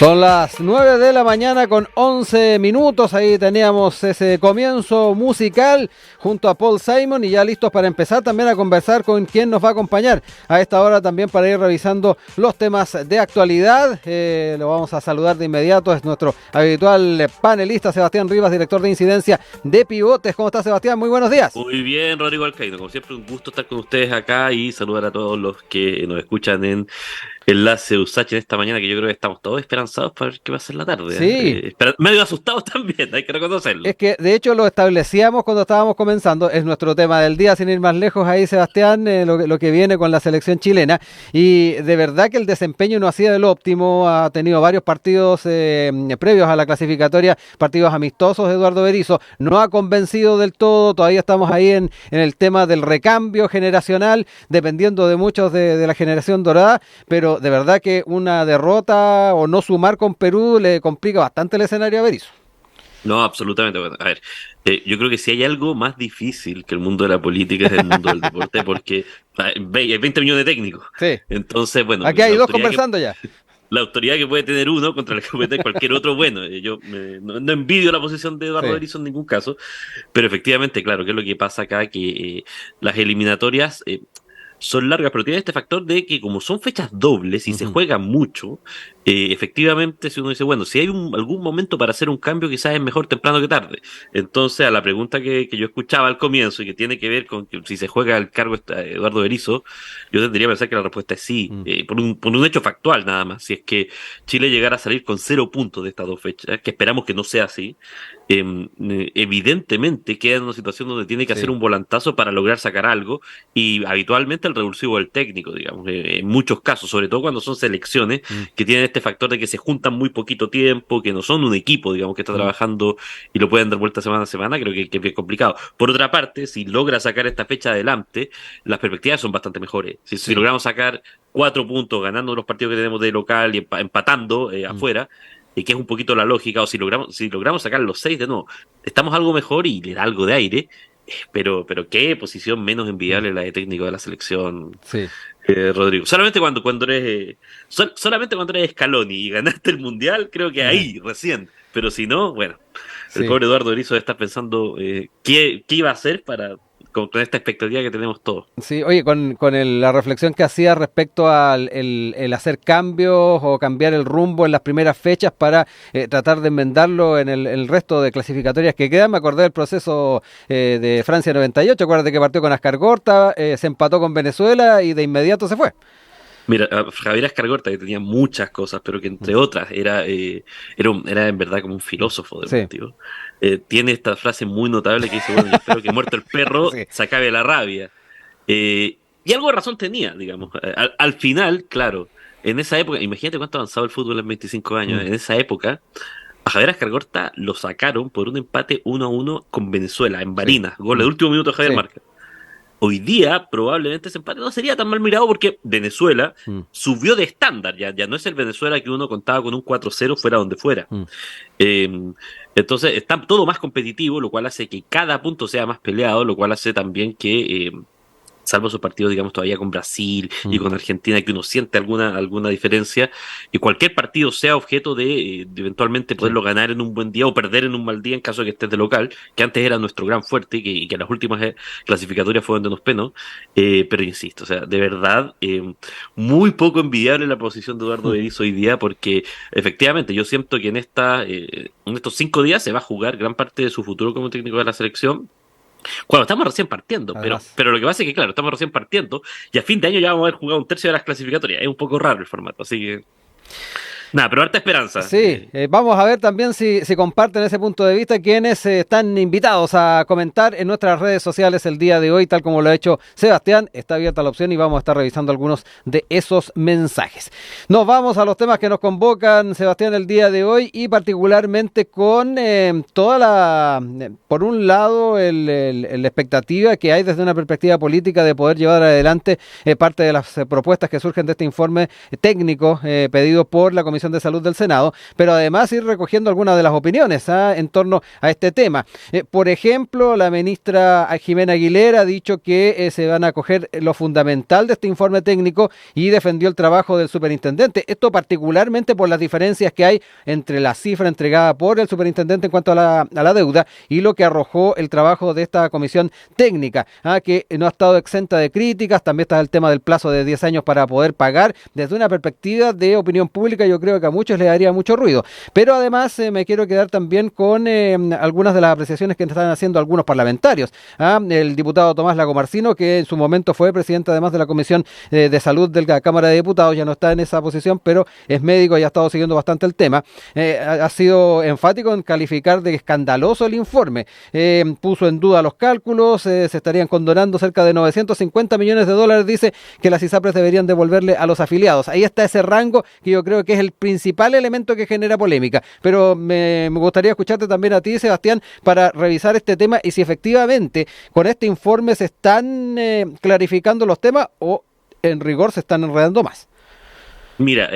Son las 9 de la mañana con 11 minutos, ahí teníamos ese comienzo musical junto a Paul Simon y ya listos para empezar también a conversar con quien nos va a acompañar a esta hora también para ir revisando los temas de actualidad. Lo vamos a saludar de inmediato, es nuestro habitual panelista Sebastián Rivas, director de incidencia de Pivotes. ¿Cómo está, Sebastián? Muy buenos días. Muy bien, Rodrigo Alcaíno, como siempre un gusto estar con ustedes acá y saludar a todos los que nos escuchan en Enlace USACH en esta mañana, que yo creo que estamos todos esperanzados para ver qué va a ser la tarde. Sí. Medio asustados también, hay que reconocerlo. Es que de hecho lo establecíamos cuando estábamos comenzando, es nuestro tema del día, sin ir más lejos ahí, Sebastián, lo que viene con la selección chilena, y de verdad que el desempeño no ha sido el óptimo, ha tenido varios partidos previos a la clasificatoria, partidos amistosos. Eduardo Berizzo no ha convencido del todo, todavía estamos ahí en el tema del recambio generacional, dependiendo de muchos de la generación dorada, pero de verdad que una derrota o no sumar con Perú le complica bastante el escenario a Berizzo. No, absolutamente. Bueno, a ver, yo creo que si hay algo más difícil que el mundo de la política es el mundo del deporte, porque hay 20 millones de técnicos. Sí. Entonces, bueno, aquí hay dos conversando ya. La autoridad que puede tener uno contra la que puede tener cualquier otro, bueno, yo no envidio la posición de Eduardo Berizzo en ningún caso, pero efectivamente, claro, ¿qué es lo que pasa acá? Que las eliminatorias son largas, pero tiene este factor de que como son fechas dobles y se juega mucho, efectivamente, si uno dice, bueno, si hay algún momento para hacer un cambio, quizás es mejor temprano que tarde. Entonces, a la pregunta que yo escuchaba al comienzo y que tiene que ver con que si se juega el cargo Eduardo Berizzo, yo tendría que pensar que la respuesta es sí, por un hecho factual nada más. Si es que Chile llegara a salir con 0 puntos de estas dos fechas, que esperamos que no sea así, evidentemente queda en una situación donde tiene que hacer un volantazo para lograr sacar algo, y habitualmente el revulsivo del técnico, digamos, en muchos casos, sobre todo cuando son selecciones que tienen este factor de que se juntan muy poquito tiempo, que no son un equipo, digamos, que está trabajando y lo pueden dar vuelta semana a semana. Creo que es complicado. Por otra parte, si logra sacar esta fecha adelante, las perspectivas son bastante mejores. Si logramos sacar 4 puntos ganando los partidos que tenemos de local y empatando afuera, y que es un poquito la lógica, o si logramos sacar los 6 de nuevo, estamos algo mejor y le da algo de aire, pero qué posición menos envidiable la de técnico de la selección, Rodrigo. Solamente cuando eres Scaloni y ganaste el Mundial, creo que ahí recién, pero si no, bueno, el pobre Eduardo Berizzo está pensando qué iba a hacer con esta expectativa que tenemos todos. Sí, oye, con la reflexión que hacía respecto al el hacer cambios o cambiar el rumbo en las primeras fechas para tratar de enmendarlo en el resto de clasificatorias que quedan, me acordé del proceso de Francia 98, acuérdate que partió con Ascargorta, se empató con Venezuela y de inmediato se fue. Mira, Javier Ascargorta, que tenía muchas cosas, pero que entre otras era en verdad como un filósofo deportivo. Tiene esta frase muy notable que dice, bueno, yo espero que muerto el perro se acabe la rabia. Y algo de razón tenía, digamos. Al final, claro, en esa época, imagínate cuánto ha avanzado el fútbol en 25 años, en esa época, a Javier Ascargorta lo sacaron por un empate 1-1 con Venezuela, en Barinas, gol de último minuto de Javier Márquez. Hoy día probablemente ese empate no sería tan mal mirado porque Venezuela subió de estándar, ya no es el Venezuela que uno contaba con un 4-0 fuera donde fuera. Entonces está todo más competitivo, lo cual hace que cada punto sea más peleado, lo cual hace también que salvo esos partidos, digamos, todavía con Brasil y con Argentina, que uno siente alguna diferencia, y cualquier partido sea objeto de eventualmente poderlo ganar en un buen día o perder en un mal día en caso de que estés de local, que antes era nuestro gran fuerte y que las últimas clasificatorias fue donde nos penó, pero insisto, o sea, de verdad, muy poco envidiable la posición de Eduardo Berizzo hoy día, porque efectivamente yo siento que en estos 5 días se va a jugar gran parte de su futuro como técnico de la selección, cuando estamos recién partiendo, pero lo que pasa es que, claro, estamos recién partiendo y a fin de año ya vamos a haber jugado un tercio de las clasificatorias. Es un poco raro el formato, así que nada, pero harta esperanza. Sí, vamos a ver también si comparten ese punto de vista quienes están invitados a comentar en nuestras redes sociales el día de hoy, tal como lo ha hecho Sebastián. Está abierta la opción y vamos a estar revisando algunos de esos mensajes. Nos vamos a los temas que nos convocan, Sebastián, el día de hoy, y particularmente con por un lado, la expectativa que hay desde una perspectiva política de poder llevar adelante parte de las propuestas que surgen de este informe técnico pedido por la Comisión Comisión de Salud del Senado, pero además ir recogiendo algunas de las opiniones en torno a este tema. Por ejemplo, la ministra Jimena Aguilera ha dicho que se van a acoger lo fundamental de este informe técnico y defendió el trabajo del superintendente. Esto particularmente por las diferencias que hay entre la cifra entregada por el superintendente en cuanto a la deuda y lo que arrojó el trabajo de esta comisión técnica, que no ha estado exenta de críticas. También está el tema del plazo de 10 años para poder pagar. Desde una perspectiva de opinión pública, yo creo que a muchos les daría mucho ruido. Pero además me quiero quedar también con algunas de las apreciaciones que están haciendo algunos parlamentarios. El diputado Tomás Lagomarsino, que en su momento fue presidente además de la Comisión de Salud de la Cámara de Diputados, ya no está en esa posición, pero es médico y ha estado siguiendo bastante el tema. Ha sido enfático en calificar de escandaloso el informe. Puso en duda los cálculos, se estarían condonando cerca de 950 millones de dólares, dice que las ISAPRES deberían devolverle a los afiliados. Ahí está ese rango que yo creo que es el principal elemento que genera polémica. Pero me gustaría escucharte también a ti, Sebastián, para revisar este tema y si efectivamente con este informe se están clarificando los temas o en rigor se están enredando más. Mira,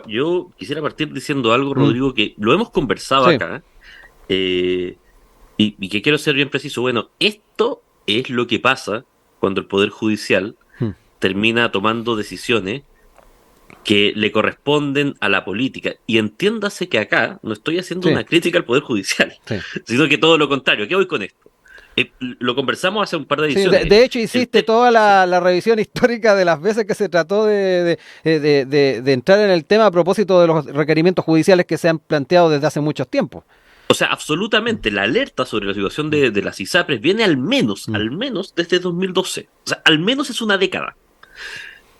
yo quisiera partir diciendo algo, Rodrigo, que lo hemos conversado acá, y que quiero ser bien preciso. Bueno, esto es lo que pasa cuando el Poder Judicial termina tomando decisiones que le corresponden a la política. Y entiéndase que acá no estoy haciendo una crítica al Poder Judicial, sino que todo lo contrario. ¿Qué voy con esto? Lo conversamos hace un par de ediciones. De hecho, hiciste toda la revisión histórica de las veces que se trató de entrar en el tema a propósito de los requerimientos judiciales que se han planteado desde hace mucho tiempo. O sea, absolutamente, la alerta sobre la situación de las ISAPRES viene al menos desde 2012. O sea, al menos es una década.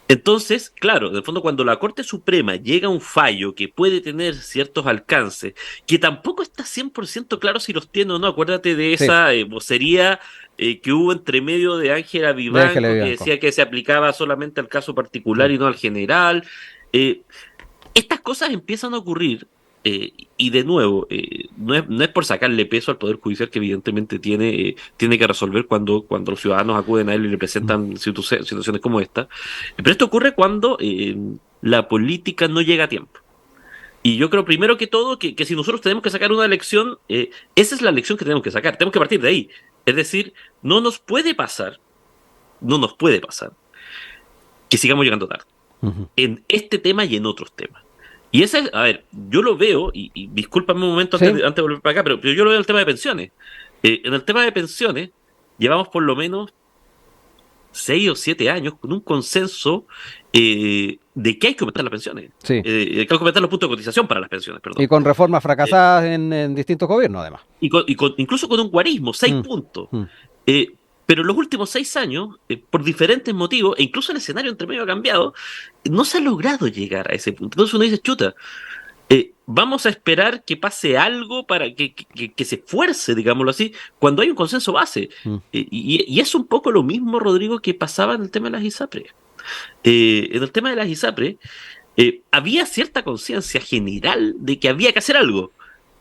Entonces, claro, en el fondo cuando la Corte Suprema llega a un fallo que puede tener ciertos alcances, que tampoco está 100% claro si los tiene o no, acuérdate de esa vocería que hubo entre medio de Ángela Vivanco, que decía que se aplicaba solamente al caso particular y no al general. Estas cosas empiezan a ocurrir. Y de nuevo, no es por sacarle peso al Poder Judicial, que evidentemente tiene que resolver cuando los ciudadanos acuden a él y le presentan situaciones como esta. Pero esto ocurre cuando la política no llega a tiempo. Y yo creo primero que todo que si nosotros tenemos que sacar una lección, esa es la lección que tenemos que sacar. Tenemos que partir de ahí. Es decir, no nos puede pasar que sigamos llegando tarde. En este tema y en otros temas. Y ese es, a ver, yo lo veo, y discúlpame un momento antes de volver para acá, pero yo lo veo en el tema de pensiones. En el tema de pensiones, llevamos por lo menos 6 o 7 años con un consenso de que hay que aumentar las pensiones. Que hay que aumentar los puntos de cotización para las pensiones, perdón. Y con reformas fracasadas en distintos gobiernos, además. Incluso con un guarismo, 6 puntos. Pero en los últimos 6 años, por diferentes motivos, e incluso el escenario entre medio ha cambiado, no se ha logrado llegar a ese punto. Entonces uno dice, chuta, vamos a esperar que pase algo para que se fuerce, digámoslo así, cuando hay un consenso base. Y es un poco lo mismo, Rodrigo, que pasaba en el tema de las ISAPRES. En el tema de las ISAPRES, había cierta conciencia general de que había que hacer algo.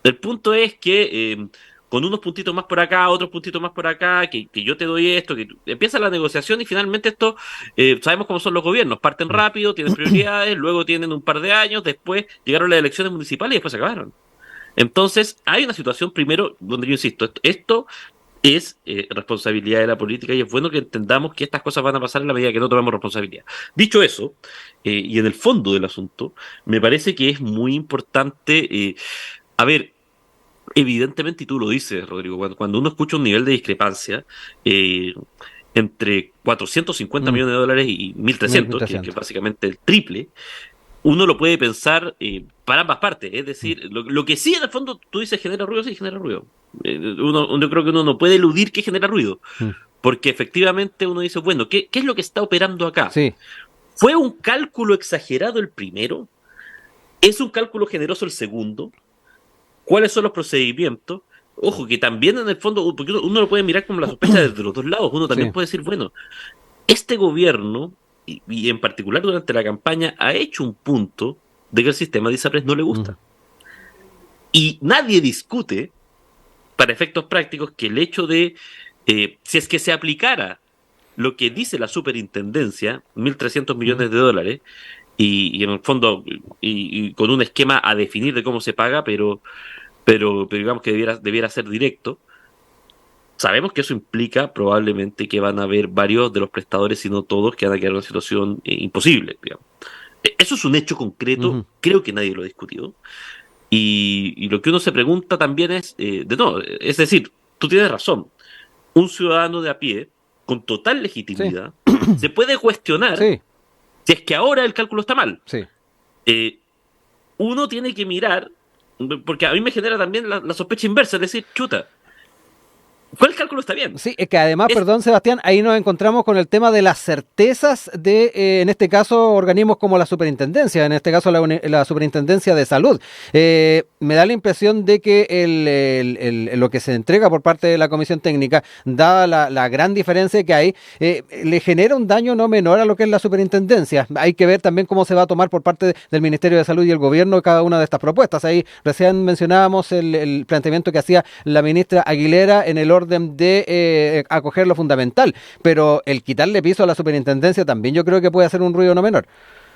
El punto es que con unos puntitos más por acá, otros puntitos más por acá, que yo te doy esto, que empieza la negociación y finalmente esto, sabemos cómo son los gobiernos, parten rápido, tienen prioridades, luego tienen un par de años, después llegaron las elecciones municipales y después se acabaron. Entonces, hay una situación primero donde yo insisto, esto es responsabilidad de la política y es bueno que entendamos que estas cosas van a pasar en la medida que no tomemos responsabilidad. Dicho eso, y en el fondo del asunto, me parece que es muy importante, a ver, evidentemente, y tú lo dices, Rodrigo, cuando uno escucha un nivel de discrepancia entre 450 millones de dólares y 1.300, que es básicamente el triple, uno lo puede pensar para ambas partes. Es decir, lo que sí en el fondo tú dices genera ruido, sí genera ruido. Yo creo que uno no puede eludir que genera ruido, porque efectivamente uno dice, bueno, ¿qué es lo que está operando acá? ¿Fue un cálculo exagerado el primero? ¿Es un cálculo generoso el segundo? ¿Cuáles son los procedimientos? Ojo, que también en el fondo, porque uno lo puede mirar como la sospecha desde los dos lados, uno también puede decir, bueno, este gobierno, y en particular durante la campaña, ha hecho un punto de que el sistema de ISAPRES no le gusta. Y nadie discute, para efectos prácticos, que el hecho de, si es que se aplicara lo que dice la superintendencia, 1.300 millones de dólares, y en el fondo, y con un esquema a definir de cómo se paga, pero digamos que debiera ser directo. Sabemos que eso implica probablemente que van a haber varios de los prestadores, si no todos, que van a quedar en una situación imposible, digamos. Eso es un hecho concreto, creo que nadie lo ha discutido. Y lo que uno se pregunta también es, es decir, tú tienes razón, un ciudadano de a pie, con total legitimidad, se puede cuestionar si es que ahora el cálculo está mal. Uno tiene que mirar, porque a mí me genera también la sospecha inversa, es decir, chuta, ¿cuál cálculo está bien? Sí, es que además, perdón Sebastián, ahí nos encontramos con el tema de las certezas de, en este caso, organismos como la superintendencia, en este caso la superintendencia de salud. Me da la impresión de que lo que se entrega por parte de la comisión técnica, dada la gran diferencia que hay, le genera un daño no menor a lo que es la superintendencia. Hay que ver también cómo se va a tomar por parte del Ministerio de Salud y el gobierno cada una de estas propuestas. Ahí recién mencionábamos el planteamiento que hacía la ministra Aguilera en el orden de acoger lo fundamental, pero el quitarle piso a la superintendencia también yo creo que puede hacer un ruido no menor.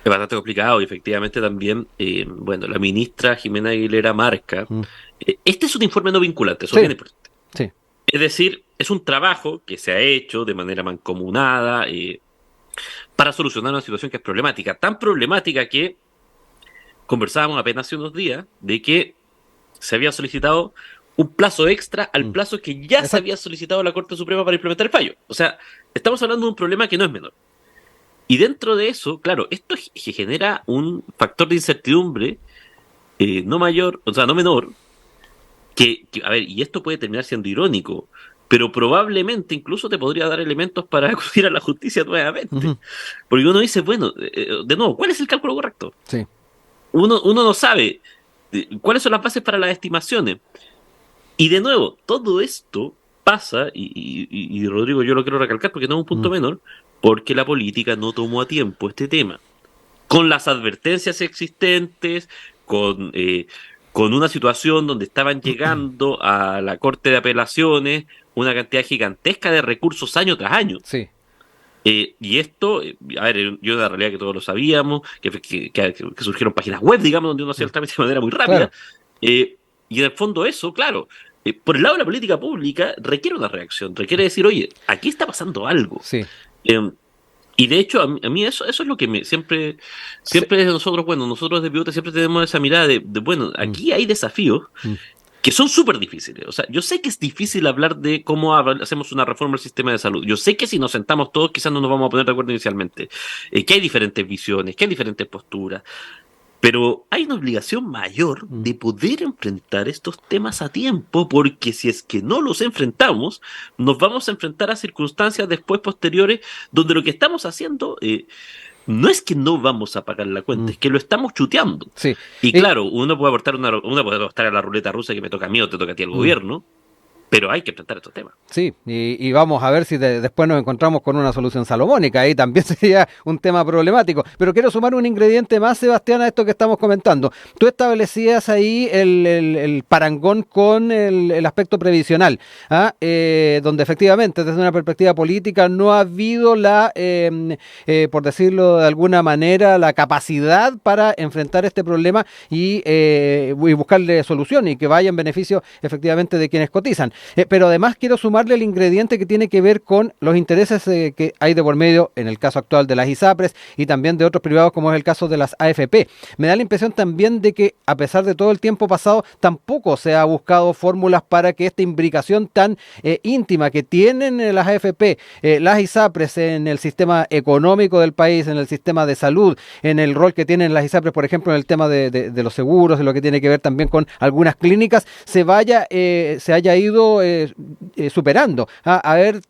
Es bastante complicado y efectivamente también, la ministra Jimena Aguilera marca, este es un informe no vinculante, eso es bien importante. Sí. Es decir, es un trabajo que se ha hecho de manera mancomunada para solucionar una situación que es problemática, tan problemática que conversábamos apenas hace unos días de que se había solicitado un plazo extra al plazo que ya se había solicitado a la Corte Suprema para implementar el fallo. O sea, estamos hablando de un problema que no es menor. Y dentro de eso, claro, esto genera un factor de incertidumbre no mayor, o sea, no menor, que, a ver, y esto puede terminar siendo irónico, pero probablemente incluso te podría dar elementos para acudir a la justicia nuevamente. Porque uno dice, bueno, de nuevo, ¿cuál es el cálculo correcto? Sí. Uno no sabe cuáles son las bases para las estimaciones. Y de nuevo, todo esto pasa, y Rodrigo, yo lo quiero recalcar porque no es un punto menor, porque la política no tomó a tiempo este tema. Con las advertencias existentes, con una situación donde estaban llegando a la Corte de Apelaciones una cantidad gigantesca de recursos año tras año. Sí. Y esto, a ver, yo en la realidad que todos lo sabíamos, que surgieron páginas web, digamos, donde uno hacía el trámite de manera muy rápida. Claro. Y en el fondo eso, claro, por el lado de la política pública requiere una reacción, requiere decir, oye, aquí está pasando algo. Sí. Y de hecho, a mí eso es lo que siempre nosotros de Pivote siempre tenemos esa mirada de bueno, aquí hay desafíos que son súper difíciles. O sea, yo sé que es difícil hablar de cómo hacemos una reforma del sistema de salud. Yo sé que si nos sentamos todos quizás no nos vamos a poner de acuerdo inicialmente. Que hay diferentes visiones, que hay diferentes posturas. Pero hay una obligación mayor de poder enfrentar estos temas a tiempo, porque si es que no los enfrentamos, nos vamos a enfrentar a circunstancias después posteriores donde lo que estamos haciendo no es que no vamos a pagar la cuenta, es que lo estamos chuteando. Sí. Y claro, uno puede apostar a la ruleta rusa que me toca a mí o te toca a ti al gobierno, pero hay que enfrentar estos temas. Sí, y vamos a ver si después nos encontramos con una solución salomónica, ahí también sería un tema problemático. Pero quiero sumar un ingrediente más, Sebastián, a esto que estamos comentando. Tú establecías ahí el parangón con el aspecto previsional, donde efectivamente desde una perspectiva política no ha habido por decirlo de alguna manera, la capacidad para enfrentar este problema y buscarle solución y que vaya en beneficio efectivamente de quienes cotizan. Pero además quiero sumarle el ingrediente que tiene que ver con los intereses que hay de por medio en el caso actual de las ISAPRES y también de otros privados como es el caso de las AFP. Me da la impresión también de que a pesar de todo el tiempo pasado tampoco se ha buscado fórmulas para que esta imbricación tan íntima que tienen las AFP, las ISAPRES en el sistema económico del país, en el sistema de salud, en el rol que tienen las ISAPRES, por ejemplo, en el tema de los seguros, en lo que tiene que ver también con algunas clínicas, se haya ido superando, haber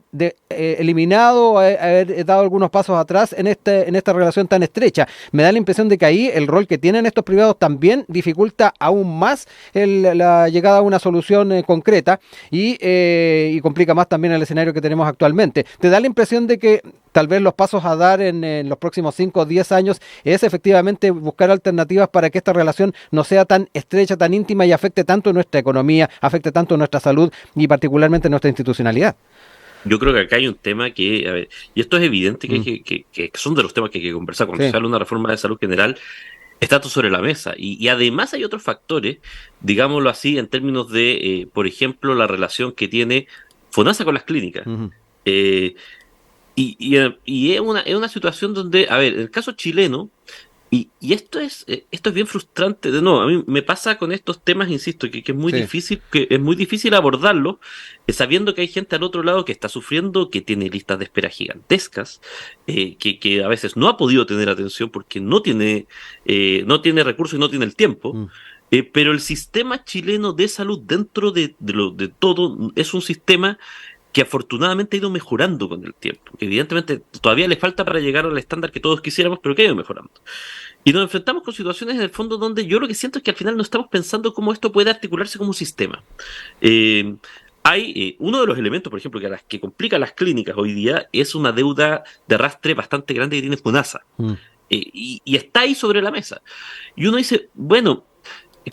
eliminado, haber dado algunos pasos atrás en esta relación tan estrecha. Me da la impresión de que ahí el rol que tienen estos privados también dificulta aún más la llegada a una solución concreta y complica más también el escenario que tenemos actualmente. ¿Te da la impresión de que tal vez los pasos a dar en los próximos 5 o 10 años es efectivamente buscar alternativas para que esta relación no sea tan estrecha, tan íntima y afecte tanto nuestra economía, afecte tanto nuestra salud y particularmente nuestra institucionalidad? Yo creo que acá hay un tema que, a ver, y esto es evidente Mm, que son de los temas que hay que conversar cuando sí. se habla de una reforma de salud general, está todo sobre la mesa. Y además hay otros factores, digámoslo así, en términos de, por ejemplo, la relación que tiene FONASA con las clínicas. Ujú, Eh, y es una situación donde, a ver, en el caso chileno, y esto es bien frustrante, de nuevo, a mí me pasa con estos temas, insisto, sí. que es muy difícil abordarlo, sabiendo que hay gente al otro lado que está sufriendo, que tiene listas de espera gigantescas, que a veces no ha podido tener atención porque no tiene recursos y no tiene el tiempo. Mm, Pero el sistema chileno de salud dentro de todo es un sistema que afortunadamente ha ido mejorando con el tiempo. Evidentemente todavía le falta para llegar al estándar que todos quisiéramos, pero que ha ido mejorando. Y nos enfrentamos con situaciones en el fondo donde yo lo que siento es que al final no estamos pensando cómo esto puede articularse como un sistema. Eh, hay uno de los elementos, por ejemplo, que complica las clínicas hoy día es una deuda de arrastre bastante grande que tiene FONASA. mm, Y está ahí sobre la mesa. Y uno dice, bueno,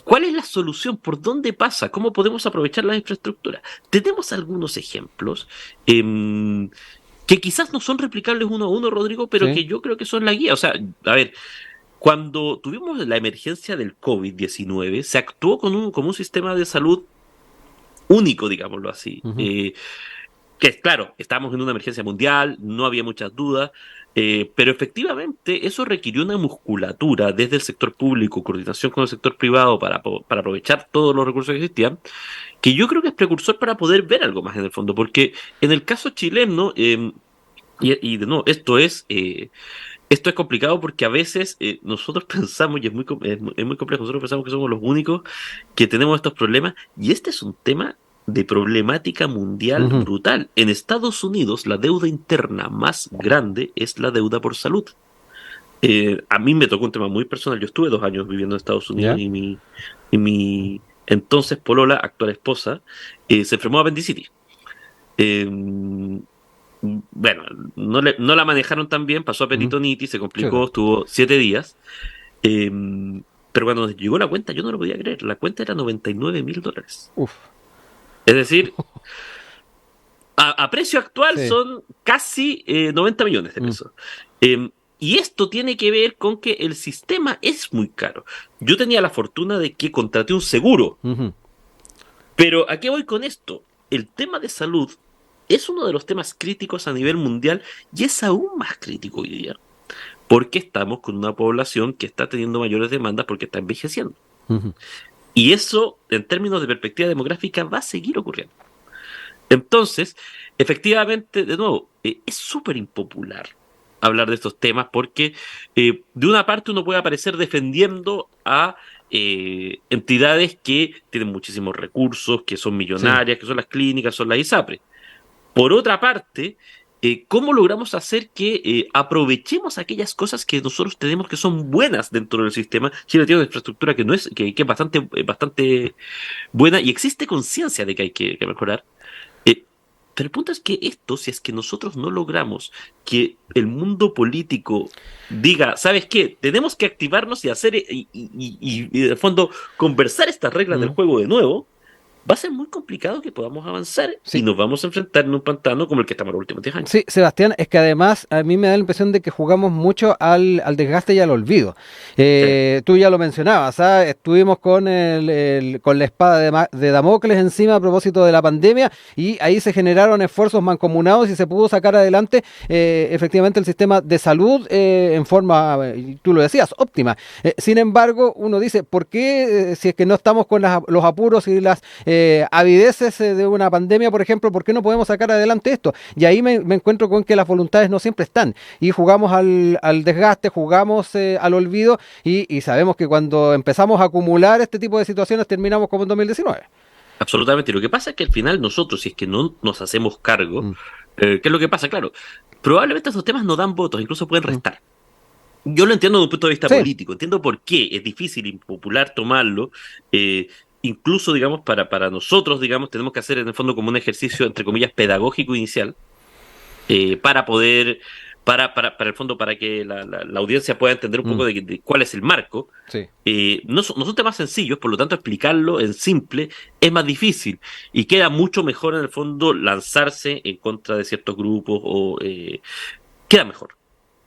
¿cuál es la solución? ¿Por dónde pasa? ¿Cómo podemos aprovechar la infraestructura? Tenemos algunos ejemplos em, que quizás no son replicables uno a uno, Rodrigo, pero sí. que yo creo que son la guía. O sea, a ver, cuando tuvimos la emergencia del COVID-19, se actuó como un sistema de salud único, digámoslo así. Ujú, Que es claro, estábamos en una emergencia mundial, no había muchas dudas, pero efectivamente eso requirió una musculatura desde el sector público, coordinación con el sector privado para aprovechar todos los recursos que existían, que yo creo que es precursor para poder ver algo más en el fondo, porque en el caso chileno, y de nuevo, esto es complicado porque a veces nosotros pensamos, y es muy complejo, nosotros pensamos que somos los únicos que tenemos estos problemas, y este es un tema de problemática mundial ujú, brutal. En Estados Unidos, la deuda interna más grande es la deuda por salud. A mí me tocó un tema muy personal. Yo estuve 2 años viviendo en Estados Unidos ¿ya? y mi entonces polola, actual esposa, se enfermó de apendicitis. Eh, bueno, no la manejaron tan bien, pasó a Ujú, peritonitis, se chuta. complicó, estuvo 7 días. eh, pero cuando nos llegó la cuenta, yo no lo podía creer. La cuenta era $99.000. Uf. Es decir, a precio actual Sí. son casi 90 millones de Mm, pesos. Eh, y esto tiene que ver con que el sistema es muy caro. Yo tenía la fortuna de que contraté un seguro, ujú, pero ¿a qué voy con esto? El tema de salud es uno de los temas críticos a nivel mundial y es aún más crítico hoy día, porque estamos con una población que está teniendo mayores demandas porque está envejeciendo. ujú. Y eso, en términos de perspectiva demográfica, va a seguir ocurriendo. Entonces, efectivamente, de nuevo, es súper impopular hablar de estos temas porque de una parte uno puede aparecer defendiendo a entidades que tienen muchísimos recursos, que son Sí. millonarias, que son las clínicas, son las ISAPRE. Por otra parte, ¿cómo logramos hacer que aprovechemos aquellas cosas que nosotros tenemos que son buenas dentro del sistema? Chile tiene una infraestructura que es bastante buena y existe conciencia de que hay que mejorar. Eh, pero el punto es que esto, si es que nosotros no logramos que el mundo político diga, ¿sabes qué? Tenemos que activarnos y hacer, y, de fondo, conversar estas reglas del Mm, juego de nuevo, va a ser muy complicado que podamos avanzar y sí. nos vamos a enfrentar en un pantano como el que estamos los últimos 10 años. Sí, Sebastián, es que además a mí me da la impresión de que jugamos mucho al desgaste y al olvido. Sí, Tú ya lo mencionabas, ¿ah? Estuvimos con, con la espada de Damocles encima a propósito de la pandemia y ahí se generaron esfuerzos mancomunados y se pudo sacar adelante efectivamente el sistema de salud en forma, tú lo decías, óptima. Sin embargo, uno dice, ¿por qué si es que no estamos con los apuros y las avideces de una pandemia, por ejemplo, por qué no podemos sacar adelante esto? Y ahí me encuentro con que las voluntades no siempre están. Y jugamos al desgaste, jugamos al olvido y sabemos que cuando empezamos a acumular este tipo de situaciones terminamos como en 2019. absolutamente. Y lo que pasa es que al final nosotros, si es que no nos hacemos cargo, Mm, ¿qué es lo que pasa? Claro, probablemente estos temas no dan votos, incluso pueden mm. restar. Yo lo entiendo desde un punto de vista Sí, político, entiendo por qué es difícil y impopular tomarlo. Incluso, digamos, para nosotros, digamos, tenemos que hacer en el fondo como un ejercicio, entre comillas, pedagógico inicial, para poder para el fondo, para que la audiencia pueda entender un poco de cuál es el marco. Sí. No son temas sencillos, por lo tanto explicarlo en simple es más difícil y queda mucho mejor en el fondo lanzarse en contra de ciertos grupos o queda mejor.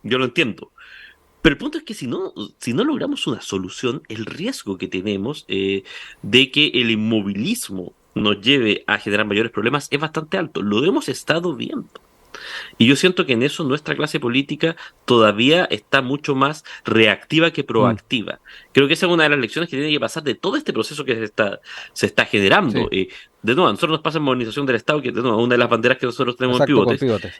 Yo lo entiendo. Pero el punto es que si no logramos una solución, el riesgo que tenemos de que el inmovilismo nos lleve a generar mayores problemas es bastante alto. Lo hemos estado viendo. Y yo siento que en eso nuestra clase política todavía está mucho más reactiva que proactiva. Creo que esa es una de las lecciones que tiene que pasar de todo este proceso que se está generando. Sí. De nuevo, a nosotros nos pasa en modernización del Estado, que de nuevo, una de las banderas que nosotros tenemos Exacto, en con Pivotes.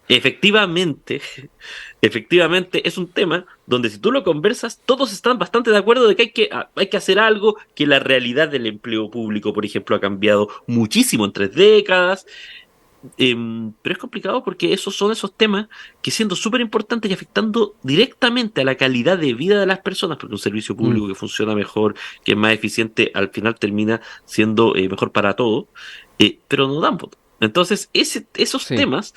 Efectivamente, es un tema donde si tú lo conversas, todos están bastante de acuerdo de que hay que hacer algo, que la realidad del empleo público, por ejemplo, ha cambiado muchísimo en 3 décadas. Pero es complicado porque son esos temas que siendo súper importantes y afectando directamente a la calidad de vida de las personas, porque un servicio público que funciona mejor, que es más eficiente, al final termina siendo mejor para todos, pero no dan voto. Entonces, esos temas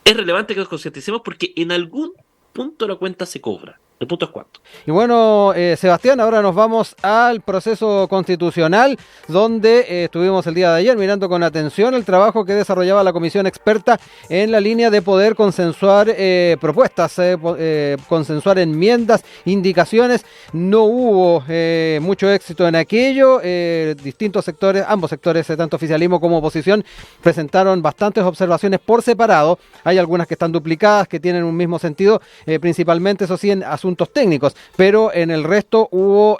es relevante que nos concienticemos porque en algún punto la cuenta se cobra. El punto es cuánto. Y bueno, Sebastián, ahora nos vamos al proceso constitucional, donde estuvimos el día de ayer mirando con atención el trabajo que desarrollaba la comisión experta en la línea de poder consensuar propuestas, consensuar enmiendas, indicaciones. No hubo mucho éxito en aquello. Distintos sectores, ambos sectores, tanto oficialismo como oposición, presentaron bastantes observaciones por separado. Hay algunas que están duplicadas, que tienen un mismo sentido, principalmente, eso sí, en asuntos técnicos, pero en el resto hubo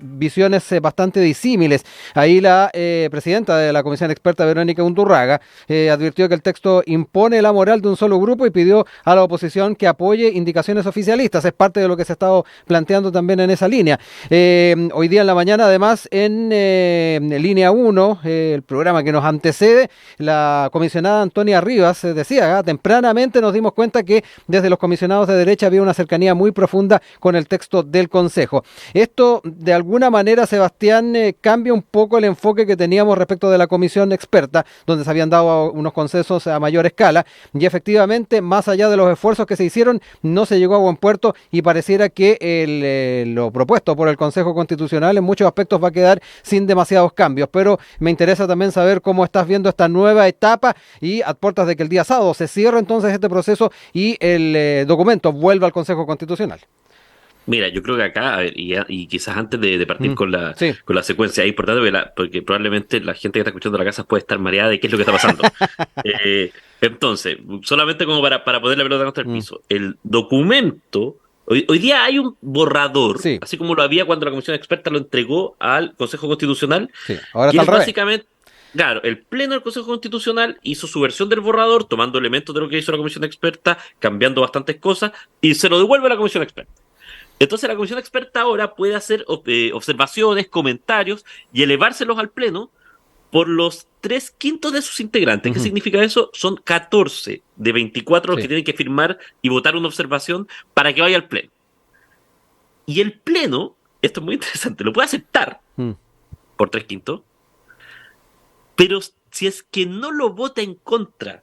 visiones bastante disímiles. Ahí la presidenta de la comisión experta, Verónica Undurraga, advirtió que el texto impone la moral de un solo grupo y pidió a la oposición que apoye indicaciones oficialistas. Es parte de lo que se ha estado planteando también en esa línea. Hoy día en la mañana, además, en Línea 1, el programa que nos antecede, la comisionada Antonia Rivas decía, tempranamente nos dimos cuenta que desde los comisionados de derecha había una cercanía muy profunda con el texto del Consejo. Esto, de alguna manera, Sebastián, cambia un poco el enfoque que teníamos respecto de la comisión experta, donde se habían dado unos consensos a mayor escala, y efectivamente, más allá de los esfuerzos que se hicieron, no se llegó a buen puerto y pareciera que lo propuesto por el Consejo Constitucional en muchos aspectos va a quedar sin demasiados cambios, pero me interesa también saber cómo estás viendo esta nueva etapa y a puertas de que el día sábado se cierre entonces este proceso y el documento vuelva al Consejo Constitucional. Mira, yo creo que acá, a ver, y quizás antes de partir con la secuencia, es importante porque probablemente la gente que está escuchando la casa puede estar mareada de qué es lo que está pasando. Entonces, solamente como para poner la pelota contra el piso, el documento, hoy día hay un borrador, así como lo había cuando la comisión experta lo entregó al Consejo Constitucional, ahora que está es al revés. básicamente... Claro, el Pleno del Consejo Constitucional hizo su versión del borrador, tomando elementos de lo que hizo la comisión experta, cambiando bastantes cosas, y se lo devuelve a la comisión experta. Entonces la comisión experta ahora puede hacer observaciones, comentarios, y elevárselos al Pleno por los 3/5 de sus integrantes. ¿Qué significa eso? Son 14 de 24 los que tienen que firmar y votar una observación para que vaya al Pleno. Y el Pleno, esto es muy interesante, lo puede aceptar por 3/5, pero si es que no lo vota en contra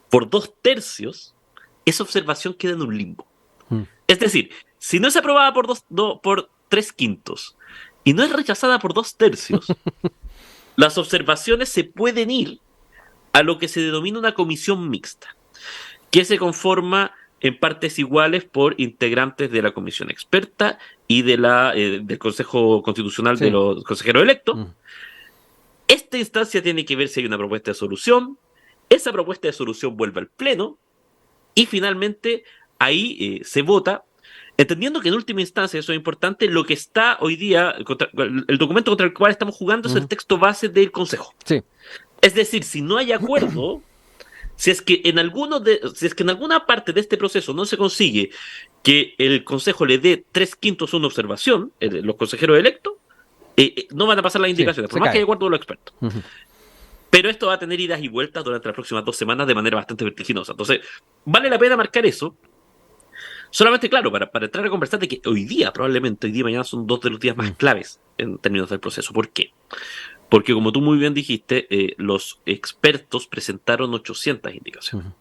por 2/3, esa observación queda en un limbo. Es decir, si no es aprobada por 3/5 y no es rechazada por 2/3, las observaciones se pueden ir a lo que se denomina una comisión mixta, que se conforma en partes iguales por integrantes de la comisión experta y del Consejo Constitucional de los consejeros electos. Esta instancia tiene que ver si hay una propuesta de solución, esa propuesta de solución vuelve al Pleno y finalmente ahí se vota, entendiendo que en última instancia, eso es importante, lo que está hoy día, el documento contra el cual estamos jugando es el texto base del Consejo. Es decir, si no hay acuerdo, si es que en alguna parte de este proceso no se consigue que el Consejo le dé 3/5 una observación, los consejeros electos, no van a pasar las indicaciones, por más que haya acuerdo de los expertos. Pero esto va a tener idas y vueltas durante las próximas 2 semanas de manera bastante vertiginosa. Entonces, vale la pena marcar eso. Solamente, claro, para entrar a conversar de que hoy día y mañana son 2 de los días más claves en términos del proceso. ¿Por qué? Porque, como tú muy bien dijiste, los expertos presentaron 800 indicaciones.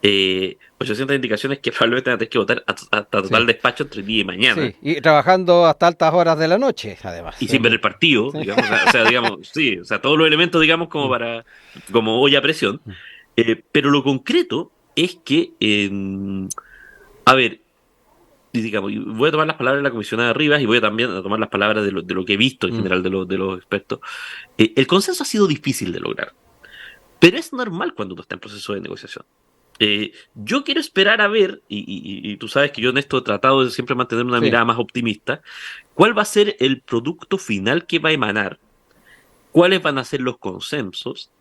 800 indicaciones que probablemente van a tener que votar hasta total despacho entre día y mañana. Sí, y trabajando hasta altas horas de la noche, además. Y sin ver el partido, Sí. digamos, digamos, sí, o sea, todos los elementos, digamos, como olla a presión. Pero lo concreto es que, a ver, y digamos, y voy a tomar las palabras de la comisionada Rivas y voy a también a tomar las palabras de lo que he visto en general de los expertos. El consenso ha sido difícil de lograr, pero es normal cuando uno está en proceso de negociación. Yo quiero esperar a ver, y tú sabes que yo en esto he tratado de siempre mantener una mirada más optimista, cuál va a ser el producto final que va a emanar, cuáles van a ser los consensos,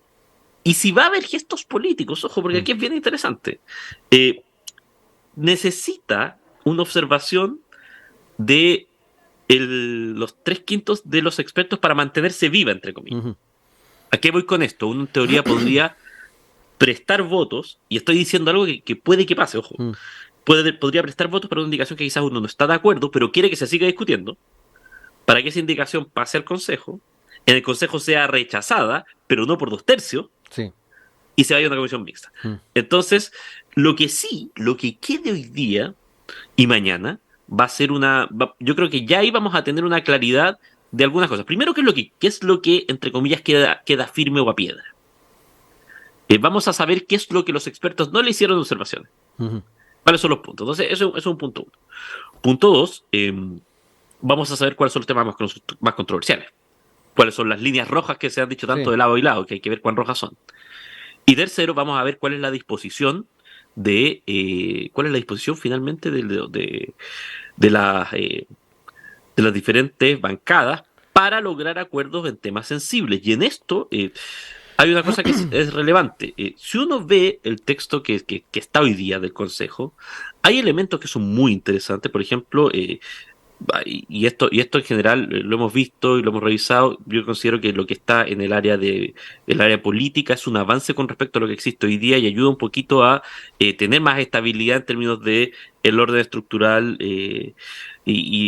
y si va a haber gestos políticos, ojo, porque aquí es bien interesante. Necesita una observación de los 3/5 de los expertos para mantenerse viva, entre comillas. ¿A qué voy con esto? Uno en teoría podría prestar votos, y estoy diciendo algo que puede que pase, ojo. Podría prestar votos para una indicación que quizás uno no está de acuerdo, pero quiere que se siga discutiendo, para que esa indicación pase al Consejo, en el Consejo sea rechazada, pero no por 2/3, y se vaya a una comisión mixta. Entonces, lo que quede hoy día y mañana va a ser yo creo que ya ahí vamos a tener una claridad de algunas cosas. Primero, qué es lo que entre comillas queda firme o a piedra. Vamos a saber qué es lo que los expertos no le hicieron observaciones. ¿Cuáles son los puntos? Entonces, eso es un punto 1. Punto 2, vamos a saber cuáles son los temas más controversiales. Cuáles son las líneas rojas que se han dicho tanto de lado y lado, que hay que ver cuán rojas son. Y tercero, vamos a ver cuál es la disposición finalmente de las diferentes bancadas para lograr acuerdos en temas sensibles. Y en esto hay una cosa que es relevante. Si uno ve el texto que está hoy día del Consejo, hay elementos que son muy interesantes. Por ejemplo, y esto en general lo hemos visto y lo hemos revisado. Yo considero que lo que está en el área política es un avance con respecto a lo que existe hoy día y ayuda un poquito a tener más estabilidad en términos de el orden estructural y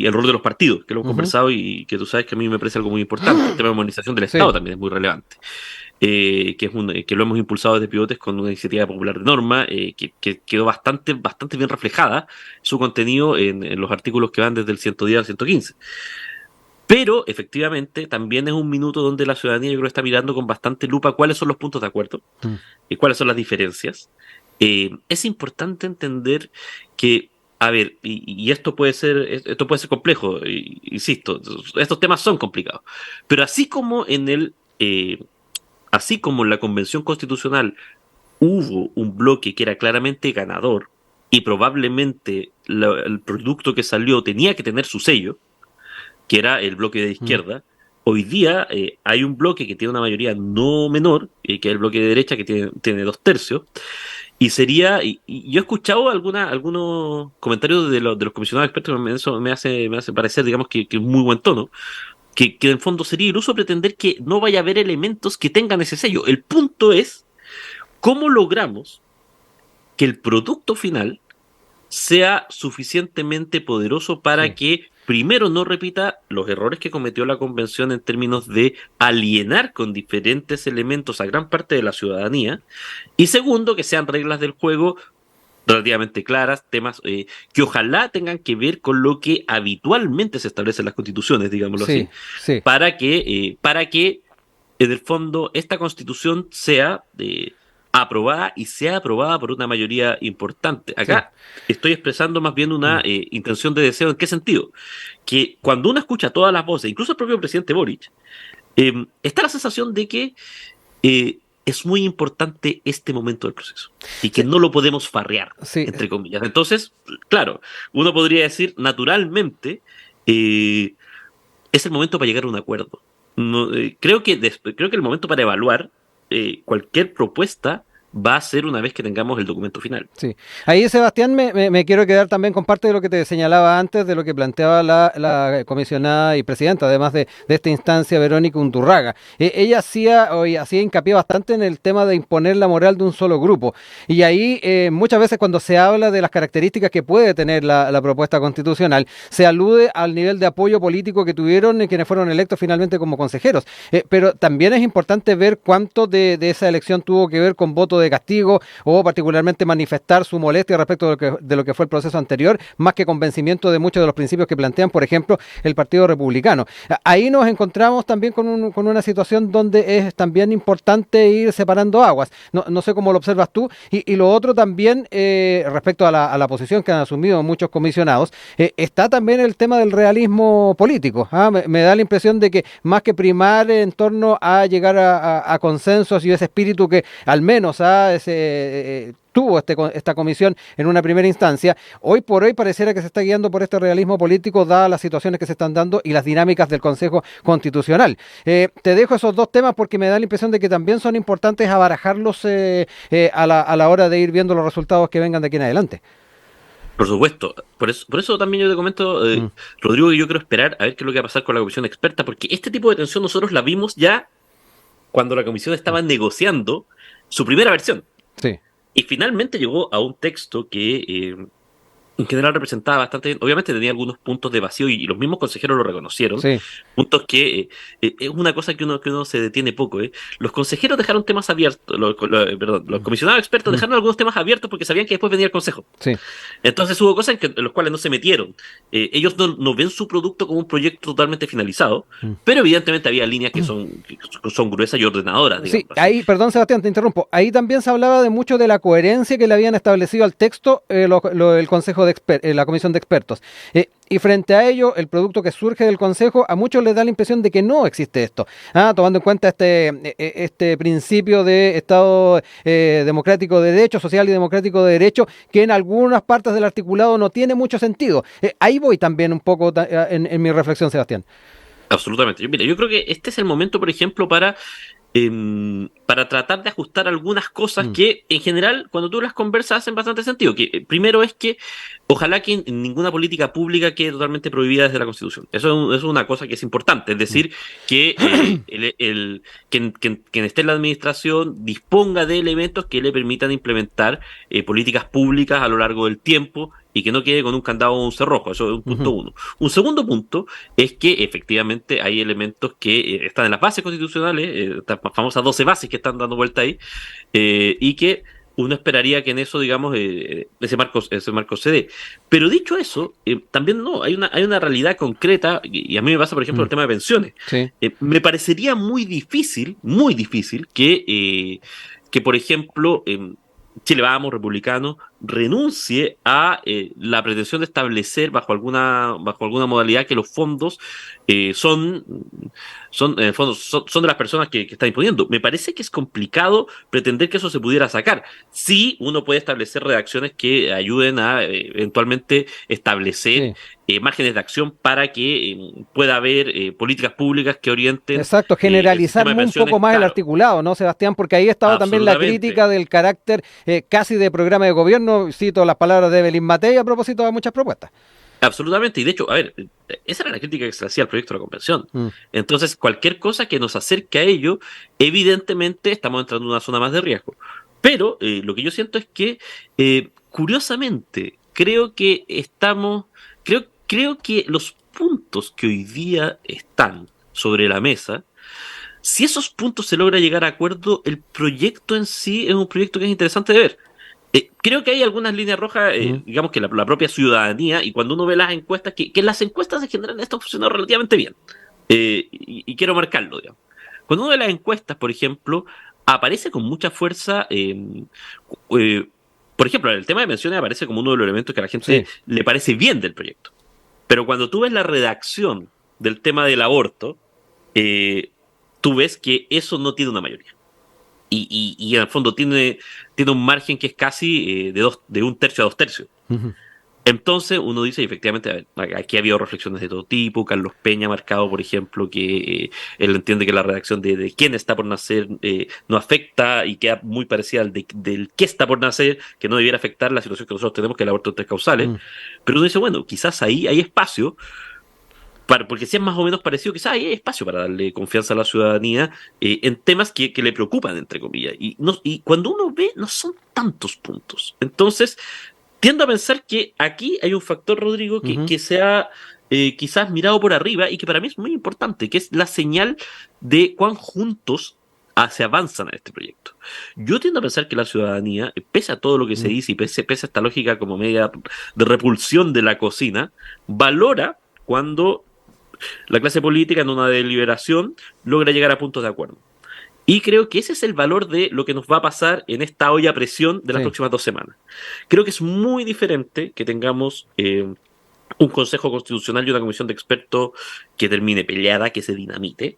el rol de los partidos, que lo hemos conversado y que tú sabes que a mí me parece algo muy importante. El tema de modernización del Estado también es muy relevante. Que lo hemos impulsado desde Pivotes con una iniciativa popular de norma que quedó bastante bien reflejada su contenido en los artículos que van desde el 110 al 115. Pero efectivamente también es un minuto donde la ciudadanía yo creo está mirando con bastante lupa cuáles son los puntos de acuerdo y cuáles son las diferencias. Es importante entender que, a ver, y esto puede ser complejo, insisto, estos temas son complicados, pero así como en la Convención Constitucional hubo un bloque que era claramente ganador y probablemente el producto que salió tenía que tener su sello, que era el bloque de izquierda, hoy día hay un bloque que tiene una mayoría no menor, que es el bloque de derecha que tiene 2/3, y yo he escuchado algunos comentarios de los comisionados expertos, eso me hace parecer, digamos, que es muy buen tono, que en fondo sería iluso pretender que no vaya a haber elementos que tengan ese sello. El punto es cómo logramos que el producto final sea suficientemente poderoso para que, primero, no repita los errores que cometió la convención en términos de alienar con diferentes elementos a gran parte de la ciudadanía, y segundo, que sean reglas del juego relativamente claras, temas que ojalá tengan que ver con lo que habitualmente se establece en las constituciones, digámoslo así, para que en el fondo esta constitución sea aprobada y sea aprobada por una mayoría importante. Acá estoy expresando más bien una intención de deseo. ¿En qué sentido? Que cuando uno escucha todas las voces, incluso el propio presidente Boric, está la sensación de que es muy importante este momento del proceso y que no lo podemos farrear, entre comillas. Entonces, claro, uno podría decir, naturalmente, es el momento para llegar a un acuerdo. No, creo que el momento para evaluar cualquier propuesta va a ser una vez que tengamos el documento final. Sí. Ahí, Sebastián, me quiero quedar también con parte de lo que te señalaba antes, de lo que planteaba la comisionada y presidenta, además de esta instancia, Verónica Undurraga. Ella hacía hincapié bastante en el tema de imponer la moral de un solo grupo. Y ahí, muchas veces cuando se habla de las características que puede tener la propuesta constitucional, se alude al nivel de apoyo político que tuvieron quienes fueron electos finalmente como consejeros. Pero también es importante ver cuánto de esa elección tuvo que ver con voto de de castigo o particularmente manifestar su molestia respecto de lo que fue el proceso anterior, más que convencimiento de muchos de los principios que plantean, por ejemplo, el Partido Republicano. Ahí nos encontramos también con una situación donde es también importante ir separando aguas. No sé cómo lo observas tú. Y lo otro también, respecto a la posición que han asumido muchos comisionados, está también el tema del realismo político. Me da la impresión de que más que primar en torno a llegar a consensos y ese espíritu que al menos tuvo esta comisión en una primera instancia, hoy por hoy pareciera que se está guiando por este realismo político, dadas las situaciones que se están dando y las dinámicas del Consejo Constitucional. Te dejo esos dos temas porque me da la impresión de que también son importantes abarajarlos a la hora de ir viendo los resultados que vengan de aquí en adelante. Por supuesto, por eso también yo te comento, Rodrigo, que yo quiero esperar a ver qué es lo que va a pasar con la comisión experta, porque este tipo de tensión nosotros la vimos ya cuando la comisión estaba negociando su primera versión. Sí. Y finalmente llegó a un texto que en general representaba bastante bien. Obviamente tenía algunos puntos de vacío y los mismos consejeros lo reconocieron. Sí. Puntos que es una cosa que uno se detiene poco. Los consejeros dejaron temas abiertos, los comisionados expertos dejaron algunos temas abiertos porque sabían que después venía el consejo. Sí. Entonces hubo cosas en los cuales no se metieron. Ellos no ven su producto como un proyecto totalmente finalizado, pero evidentemente había líneas que son gruesas y ordenadoras. Sí, ahí, perdón Sebastián, te interrumpo. Ahí también se hablaba de mucho de la coherencia que le habían establecido al texto el Consejo la Comisión de Expertos. Y frente a ello, el producto que surge del Consejo, a muchos les da la impresión de que no existe esto. Tomando en cuenta este principio de Estado democrático de derecho, social y democrático de derecho, que en algunas partes del articulado no tiene mucho sentido. Ahí voy también un poco en mi reflexión, Sebastián. Absolutamente. Mira, yo creo que este es el momento, por ejemplo, para tratar de ajustar algunas cosas que en general cuando tú las conversas hacen bastante sentido. Que primero es que ojalá que ninguna política pública quede totalmente prohibida desde la Constitución. Eso es una cosa que es importante, es decir, que quien esté en la administración disponga de elementos que le permitan implementar políticas públicas a lo largo del tiempo y que no quede con un candado o un cerrojo. Eso es un punto uno. Un segundo punto es que efectivamente hay elementos que están en las bases constitucionales, estas famosas 12 bases que están dando vuelta ahí, y que uno esperaría que en eso, digamos, ese marco se dé. Pero dicho eso, también no, hay una realidad concreta, y a mí me pasa, por ejemplo, el tema de pensiones. Sí. Me parecería muy difícil que por ejemplo, Chile Vamos, republicano, renuncie a la pretensión de establecer bajo alguna modalidad que los fondos son en el fondo son de las personas que están imponiendo. Me parece que es complicado pretender que eso se pudiera sacar. Sí, uno puede establecer redacciones que ayuden a eventualmente establecer márgenes de acción para que pueda haber políticas públicas que orienten. Exacto, generalizar un poco más el articulado, ¿no, Sebastián? Porque ahí estaba también la crítica del carácter casi de programa de gobierno. Cito las palabras de Evelyn Matei a propósito de muchas propuestas. Absolutamente, y de hecho, a ver, esa era la crítica que se le hacía al proyecto de la convención. Entonces, cualquier cosa que nos acerque a ello, evidentemente estamos entrando en una zona más de riesgo. Pero lo que yo siento es que, curiosamente, creo que los puntos que hoy día están sobre la mesa, si esos puntos se logra llegar a acuerdo, el proyecto en sí es un proyecto que es interesante de ver. Creo que hay algunas líneas rojas, digamos que la propia ciudadanía, y cuando uno ve las encuestas, que las encuestas en general están funcionando relativamente bien, y quiero marcarlo, digamos. Cuando uno ve las encuestas, por ejemplo, aparece con mucha fuerza, por ejemplo, el tema de pensiones aparece como uno de los elementos que a la gente le parece bien del proyecto. Pero cuando tú ves la redacción del tema del aborto, tú ves que eso no tiene una mayoría. Y en el fondo tiene un margen que es casi de un tercio a dos tercios. Entonces uno dice, efectivamente, a ver, aquí ha habido reflexiones de todo tipo. Carlos Peña ha marcado, por ejemplo, que él entiende que la redacción de quién está por nacer no afecta y queda muy parecida al del qué está por nacer, que no debiera afectar la situación que nosotros tenemos, que es el aborto en tres causales. Pero uno dice, bueno, quizás ahí hay espacio, porque si es más o menos parecido, quizás hay espacio para darle confianza a la ciudadanía en temas que le preocupan, entre comillas. Y cuando uno ve, no son tantos puntos. Entonces, tiendo a pensar que aquí hay un factor, Rodrigo, que se ha quizás mirado por arriba y que para mí es muy importante, que es la señal de cuán juntos se avanzan en este proyecto. Yo tiendo a pensar que la ciudadanía, pese a todo lo que se dice y pese a esta lógica como media de repulsión de la cocina, valora cuando la clase política en una deliberación logra llegar a puntos de acuerdo. Y creo que ese es el valor de lo que nos va a pasar en esta olla a presión de las próximas 2 semanas. Creo que es muy diferente que tengamos un Consejo Constitucional y una comisión de expertos que termine peleada, que se dinamite,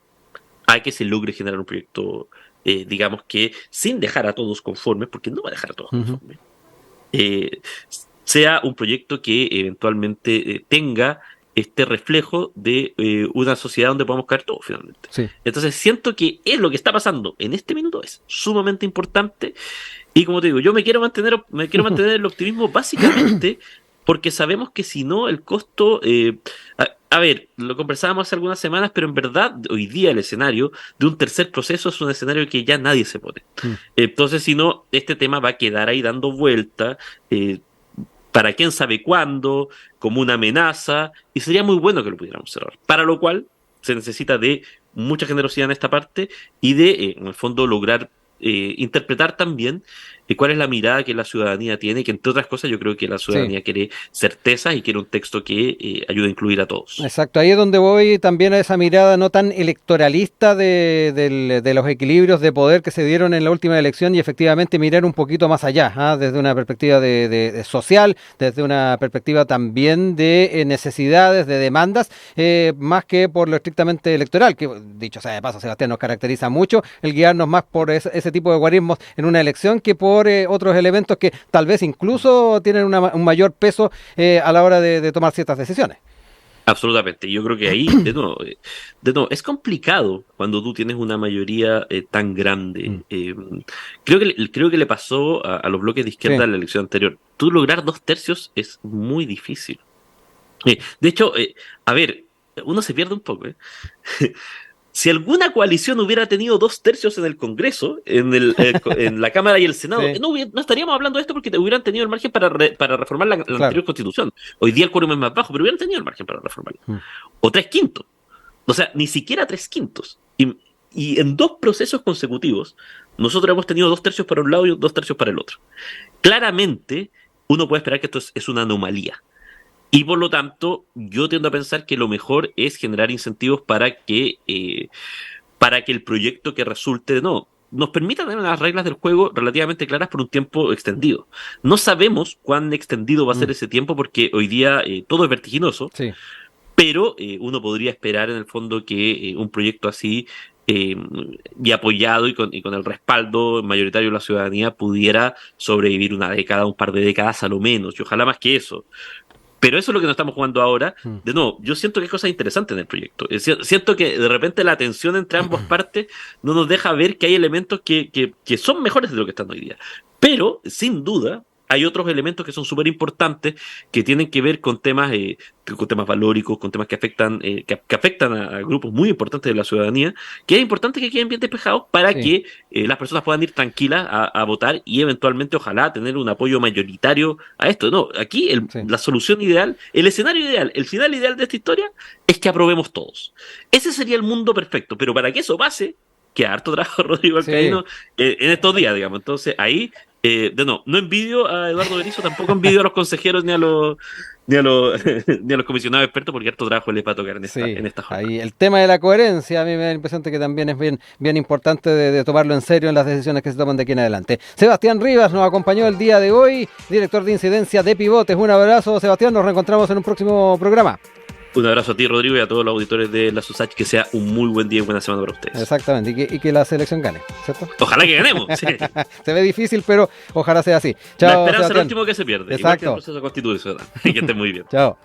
a que se logre generar un proyecto, digamos que sin dejar a todos conformes, porque no va a dejar a todos conformes, sea un proyecto que eventualmente tenga este reflejo de una sociedad donde podamos caer todos finalmente. Sí. Entonces siento que es lo que está pasando en este minuto, es sumamente importante, y como te digo, yo me quiero mantener el optimismo básicamente porque sabemos que si no el costo, a ver, lo conversábamos hace algunas semanas, pero en verdad hoy día el escenario de un tercer proceso es un escenario que ya nadie se pone. Entonces si no, este tema va a quedar ahí dando vuelta, para quién sabe cuándo, como una amenaza, y sería muy bueno que lo pudiéramos cerrar. Para lo cual se necesita de mucha generosidad en esta parte y de, en el fondo, lograr interpretar también cuál es la mirada que la ciudadanía tiene, que entre otras cosas yo creo que la ciudadanía quiere certeza y quiere un texto que ayude a incluir a todos. Exacto, ahí es donde voy también a esa mirada no tan electoralista de los equilibrios de poder que se dieron en la última elección y efectivamente mirar un poquito más allá, desde una perspectiva de social, desde una perspectiva también de necesidades, de demandas, más que por lo estrictamente electoral, que dicho sea de paso, Sebastián, nos caracteriza mucho el guiarnos más por ese tipo de guarismos en una elección que por otros elementos que tal vez incluso tienen un mayor peso a la hora de tomar ciertas decisiones. Absolutamente, yo creo que ahí, de nuevo, es complicado cuando tú tienes una mayoría tan grande. Creo que le pasó a los bloques de izquierda en la elección anterior. Tú lograr 2/3 es muy difícil. De hecho, a ver, uno se pierde un poco. Si alguna coalición hubiera tenido 2/3 en el Congreso, en la Cámara y el Senado, no estaríamos hablando de esto porque hubieran tenido el margen para reformar la anterior Constitución. Hoy día el quórum es más bajo, pero hubieran tenido el margen para reformarla. O 3/5. O sea, ni siquiera 3/5. Y en 2 procesos consecutivos, nosotros hemos tenido 2/3 para un lado y 2/3 para el otro. Claramente, uno puede esperar que esto es una anomalía. Y por lo tanto, yo tiendo a pensar que lo mejor es generar incentivos para que el proyecto que resulte nos permita tener unas reglas del juego relativamente claras por un tiempo extendido. No sabemos cuán extendido va a ser ese tiempo porque hoy día todo es vertiginoso, pero uno podría esperar en el fondo que un proyecto así y apoyado y con el respaldo mayoritario de la ciudadanía pudiera sobrevivir una década, un par de décadas a lo menos, y ojalá más que eso. Pero eso es lo que nos estamos jugando ahora. De nuevo, yo siento que hay cosas interesantes en el proyecto. Siento que de repente la tensión entre ambas partes no nos deja ver que hay elementos que son mejores de lo que están hoy día. Pero, sin duda, hay otros elementos que son súper importantes que tienen que ver con temas valóricos, con temas que afectan a grupos muy importantes de la ciudadanía, que es importante que queden bien despejados para que las personas puedan ir tranquilas a votar y eventualmente, ojalá, tener un apoyo mayoritario a esto. No, aquí la solución ideal, el escenario ideal, el final ideal de esta historia es que aprobemos todos. Ese sería el mundo perfecto, pero para que eso pase, queda harto trabajo, Rodrigo Alcaíno, en estos días, digamos. Entonces, ahí no envidio a Eduardo Berizzo, tampoco envidio a los consejeros ni a los comisionados expertos, porque harto trabajo les va a tocar en esta jornada. Ahí el tema de la coherencia a mí me da la impresión de que también es bien importante de tomarlo en serio en las decisiones que se toman de aquí en adelante. Sebastián Rivas nos acompañó el día de hoy, director de incidencia de Pivotes. Un abrazo, Sebastián, nos reencontramos en un próximo programa. Un abrazo a ti, Rodrigo, y a todos los auditores de la SUSACH. Que sea un muy buen día y buena semana para ustedes. Exactamente, y que la selección gane, ¿cierto? Ojalá que ganemos. Sí. Se ve difícil, pero ojalá sea así. Chao, la esperanza Sebastián. es lo último que se pierde. Exacto. Igual que el proceso constitucional. Que esté muy bien. Chao.